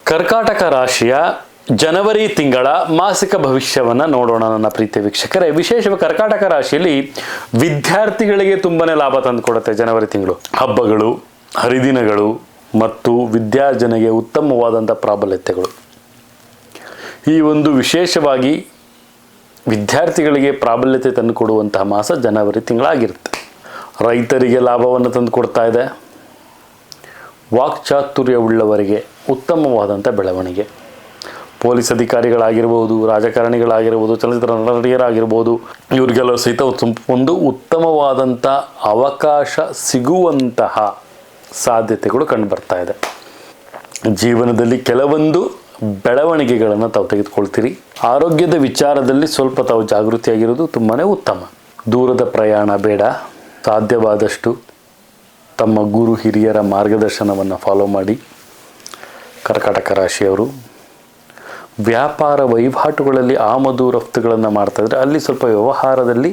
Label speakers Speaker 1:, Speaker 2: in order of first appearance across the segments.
Speaker 1: ಕರ್ಕಾಟಕ ರಾಶಿಯ ಜನವರಿ ತಿಂಗಳ ಮಾಸಿಕ ಭವಿಷ್ಯವನ್ನು ನೋಡೋಣ ನನ್ನ ಪ್ರೀತಿಯ ವೀಕ್ಷಕರೇ. ವಿಶೇಷವಾಗಿ ಕರ್ಕಾಟಕ ರಾಶಿಯಲ್ಲಿ ವಿದ್ಯಾರ್ಥಿಗಳಿಗೆ ತುಂಬನೇ ಲಾಭ ತಂದುಕೊಡುತ್ತೆ ಜನವರಿ ತಿಂಗಳು. ಹಬ್ಬಗಳು, ಹರಿದಿನಗಳು ಮತ್ತು ವಿದ್ಯಾರ್ಜನೆಗೆ ಉತ್ತಮವಾದಂಥ ಪ್ರಾಬಲ್ಯತೆಗಳು. ಈ ಒಂದು ವಿಶೇಷವಾಗಿ ವಿದ್ಯಾರ್ಥಿಗಳಿಗೆ ಪ್ರಾಬಲ್ಯತೆ ತಂದುಕೊಡುವಂತಹ ಮಾಸ ಜನವರಿ ತಿಂಗಳಾಗಿರುತ್ತೆ. ರೈತರಿಗೆ ಲಾಭವನ್ನು ತಂದು ಕೊಡ್ತಾ ಇದೆ. ವಾಕ್ಚಾತುರ್ಯವುಳ್ಳವರಿಗೆ ಉತ್ತಮವಾದಂಥ ಬೆಳವಣಿಗೆ. ಪೊಲೀಸ್ ಅಧಿಕಾರಿಗಳಾಗಿರ್ಬೋದು, ರಾಜಕಾರಣಿಗಳಾಗಿರ್ಬೋದು, ಚಲನಚಿತ್ರ ನಟಿಯರಾಗಿರ್ಬೋದು, ಇವರಿಗೆಲ್ಲ ಸಹಿತ ಒಂದು ಉತ್ತಮವಾದಂಥ ಅವಕಾಶ ಸಿಗುವಂತಹ ಸಾಧ್ಯತೆಗಳು ಕಂಡುಬರ್ತಾ ಇದೆ. ಜೀವನದಲ್ಲಿ ಕೆಲವೊಂದು ಬೆಳವಣಿಗೆಗಳನ್ನು ತಾವು ತೆಗೆದುಕೊಳ್ತೀರಿ. ಆರೋಗ್ಯದ ವಿಚಾರದಲ್ಲಿ ಸ್ವಲ್ಪ ತಾವು ಜಾಗೃತಿಯಾಗಿರೋದು ತುಂಬಾ ಉತ್ತಮ. ದೂರದ ಪ್ರಯಾಣ ಬೇಡ. ಸಾಧ್ಯವಾದಷ್ಟು ತಮ್ಮ ಗುರು ಹಿರಿಯರ ಮಾರ್ಗದರ್ಶನವನ್ನು ಫಾಲೋ ಮಾಡಿ. ಕರ್ಕಾಟಕ ರಾಶಿಯವರು ವ್ಯಾಪಾರ ವಹಿವಾಟುಗಳಲ್ಲಿ ಆಮದು ರಫ್ತುಗಳನ್ನು ಮಾಡ್ತಾಯಿದ್ರೆ ಅಲ್ಲಿ ಸ್ವಲ್ಪ ವ್ಯವಹಾರದಲ್ಲಿ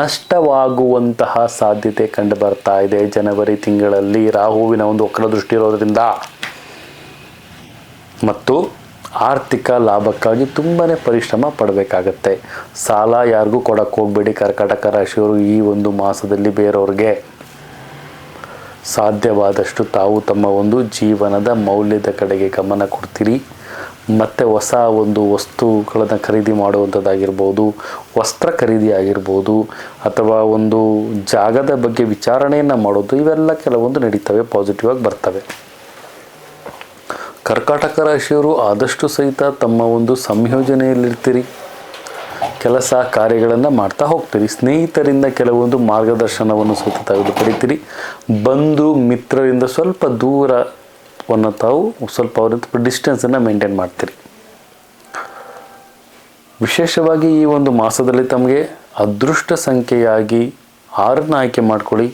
Speaker 1: ನಷ್ಟವಾಗುವಂತಹ ಸಾಧ್ಯತೆ ಕಂಡು ಬರ್ತಾ ಇದೆ. ಜನವರಿ ತಿಂಗಳಲ್ಲಿ ರಾಹುವಿನ ಒಂದು ವಕ್ರದೃಷ್ಟಿ ಇರೋದರಿಂದ ಮತ್ತು ಆರ್ಥಿಕ ಲಾಭಕ್ಕಾಗಿ ತುಂಬಾ ಪರಿಶ್ರಮ ಪಡಬೇಕಾಗತ್ತೆ. ಸಾಲ ಯಾರಿಗೂ ಕೊಡಕ್ಕೆ ಹೋಗಬೇಡಿ ಕರ್ಕಾಟಕ ರಾಶಿಯವರು. ಈ ಒಂದು ಮಾಸದಲ್ಲಿ ಬೇರೆಯವ್ರಿಗೆ ಸಾಧ್ಯವಾದಷ್ಟು ತಾವು ತಮ್ಮ ಒಂದು ಜೀವನದ ಮೌಲ್ಯದ ಕಡೆಗೆ ಗಮನ ಕೊಡ್ತೀರಿ. ಮತ್ತು ಹೊಸ ಒಂದು ವಸ್ತುಗಳನ್ನು ಖರೀದಿ ಮಾಡುವಂಥದ್ದಾಗಿರ್ಬೋದು, ವಸ್ತ್ರ ಖರೀದಿ ಆಗಿರ್ಬೋದು, ಅಥವಾ ಒಂದು ಜಾಗದ ಬಗ್ಗೆ ವಿಚಾರಣೆಯನ್ನು ಮಾಡೋದು, ಇವೆಲ್ಲ ಕೆಲವೊಂದು ನಡೀತವೆ, ಪಾಸಿಟಿವ್ ಆಗಿ ಬರ್ತವೆ. ಕರ್ಕಾಟಕ ರಾಶಿಯವರು ಆದಷ್ಟು ಸಹಿತ ತಮ್ಮ ಒಂದು ಸಂಯೋಜನೆಯಲ್ಲಿರ್ತೀರಿ. ಕೆಲಸ ಕಾರ್ಯಗಳನ್ನು ಮಾಡ್ತಾ ಹೋಗ್ತೀರಿ. ಸ್ನೇಹಿತರಿಂದ ಕೆಲವೊಂದು ಮಾರ್ಗದರ್ಶನವನ್ನು ಸಹಿತ ತೆಗೆದು ಪಡಿತೀರಿ. ಬಂಧು ಮಿತ್ರರಿಂದ ಸ್ವಲ್ಪ ದೂರವನ್ನು ತಾವು ಸ್ವಲ್ಪ ಅವರಿಂದ ಡಿಸ್ಟೆನ್ಸನ್ನು ಮೇಂಟೈನ್ ಮಾಡ್ತೀರಿ. ವಿಶೇಷವಾಗಿ ಈ ಒಂದು ಮಾಸದಲ್ಲಿ ತಮಗೆ ಅದೃಷ್ಟ ಸಂಖ್ಯೆಯಾಗಿ 6 ಆಯ್ಕೆ ಮಾಡ್ಕೊಳ್ಳಿ.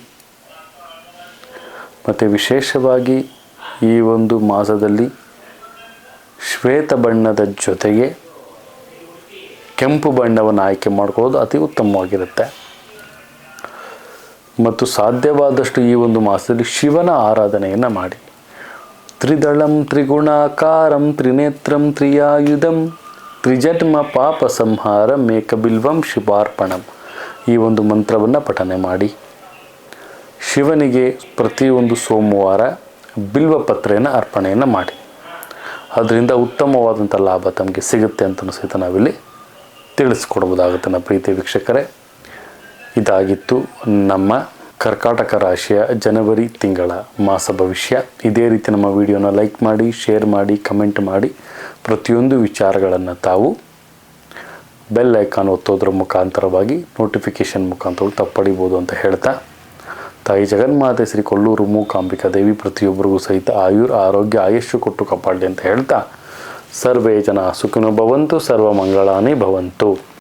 Speaker 1: ಮತ್ತು ವಿಶೇಷವಾಗಿ ಈ ಒಂದು ಮಾಸದಲ್ಲಿ ಶ್ವೇತ ಬಣ್ಣದ ಜೊತೆಗೆ ಕೆಂಪು ಬಣ್ಣವನ್ನು ಆಯ್ಕೆ ಮಾಡ್ಕೊಳ್ಳೋದು ಅತಿ ಉತ್ತಮವಾಗಿರುತ್ತೆ. ಮತ್ತು ಸಾಧ್ಯವಾದಷ್ಟು ಈ ಒಂದು ಮಾಸದಲ್ಲಿ ಶಿವನ ಆರಾಧನೆಯನ್ನು ಮಾಡಿ. ತ್ರಿದಳಂ ತ್ರಿಗುಣಾಕಾರಂ ತ್ರಿನೇತ್ರಂ ತ್ರಿಯಾಯುಧಂ ತ್ರಿಜನ್ಮ ಪಾಪ ಸಂಹಾರಂ ಏಕಬಿಲ್ವಂ ಶಿವಾರ್ಪಣಂ, ಈ ಒಂದು ಮಂತ್ರವನ್ನು ಪಠನೆ ಮಾಡಿ. ಶಿವನಿಗೆ ಪ್ರತಿಯೊಂದು ಸೋಮವಾರ ಬಿಲ್ವಪತ್ರೆಯನ್ನು ಅರ್ಪಣೆಯನ್ನು ಮಾಡಿ. ಅದರಿಂದ ಉತ್ತಮವಾದಂಥ ಲಾಭ ತಮಗೆ ಸಿಗುತ್ತೆ ಅಂತ ಸಹಿತ ನಾವಿಲ್ಲಿ ತಿಳಿಸ್ಕೊಡ್ಬೋದಾಗುತ್ತೆ ನನ್ನ ಪ್ರೀತಿಯ ವೀಕ್ಷಕರೇ. ಇದಾಗಿತ್ತು ನಮ್ಮ ಕರ್ಕಾಟಕ ರಾಶಿಯ ಜನವರಿ ತಿಂಗಳ ಮಾಸ ಭವಿಷ್ಯ. ಇದೇ ರೀತಿ ನಮ್ಮ ವಿಡಿಯೋನ ಲೈಕ್ ಮಾಡಿ, ಶೇರ್ ಮಾಡಿ, ಕಮೆಂಟ್ ಮಾಡಿ. ಪ್ರತಿಯೊಂದು ವಿಚಾರಗಳನ್ನು ತಾವು ಬೆಲ್ ಐಕಾನ್ ಒತ್ತೋದ್ರ ಮುಖಾಂತರವಾಗಿ ನೋಟಿಫಿಕೇಷನ್ ಮುಖಾಂತರ ತಾವು ಪಡಿಬೋದು ಅಂತ ಹೇಳ್ತಾ, ತಾಯಿ ಜಗನ್ಮಾತೆ ಶ್ರೀ ಕೊಲ್ಲೂರು ಮೂಕಾಂಬಿಕಾ ದೇವಿ ಪ್ರತಿಯೊಬ್ಬರಿಗೂ ಸಹಿತ ಆರೋಗ್ಯ ಆಯುಷ್ಯ ಕೊಟ್ಟು ಕಾಪಾಡಲಿ ಅಂತ ಹೇಳ್ತಾ, ಸರ್ವೇ ಜನ ಸುಖಿನೋ ಭವಂತು, ಸರ್ವ ಮಂಗಳಾನಿ ಭವಂತು.